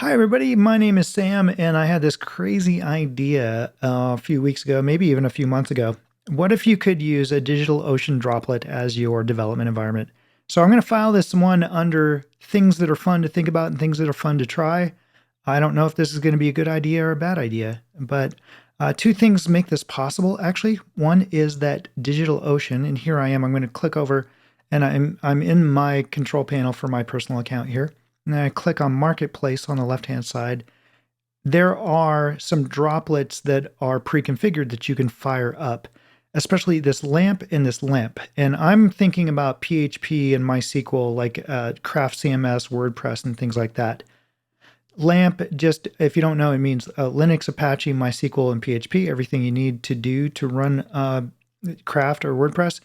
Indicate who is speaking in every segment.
Speaker 1: Hi, everybody. My name is Sam, and I had this crazy idea a few weeks ago, maybe even a few months ago. What if you could use a DigitalOcean droplet as your development environment? So I'm going to file this one under things that are fun to think about and things that are fun to try. I don't know if this is going to be a good idea or a bad idea, but two things make this possible, actually. One is that DigitalOcean, and here I am. I'm going to click over, and I'm in my control panel for my personal account here. And then I click on Marketplace on the left-hand side. There are some droplets that are pre-configured that you can fire up, especially this lamp and this lamp. And I'm thinking about PHP and MySQL, like Craft CMS, WordPress, and things like that. LAMP, just if you don't know, it means Linux, Apache, MySQL, and PHP, everything you need to do to run Craft or WordPress.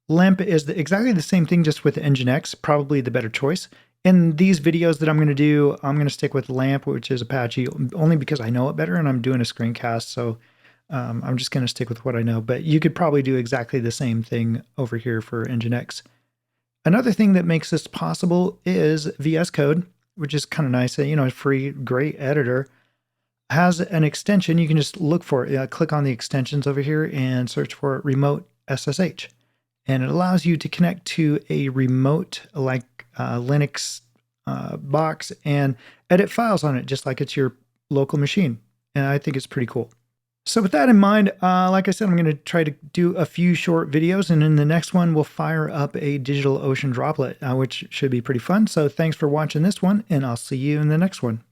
Speaker 1: LAMP is exactly the same thing, just with Nginx, probably the better choice. In these videos that I'm going to do, I'm going to stick with LAMP, which is Apache, only because I know it better and I'm doing a screencast, so I'm just going to stick with what I know. But you could probably do exactly the same thing over here for Nginx. Another thing that makes this possible is VSCode, which is kind of nice. A free, great editor. Has an extension. You can just look for it. Click on the extensions over here and search for remote SSH. And it allows you to connect to a remote like Linux box and edit files on it just like it's your local machine. And I think it's pretty cool. So with that in mind, like I said, I'm going to try to do a few short videos, and in the next one, we'll fire up a DigitalOcean droplet, which should be pretty fun. So thanks for watching this one, and I'll see you in the next one.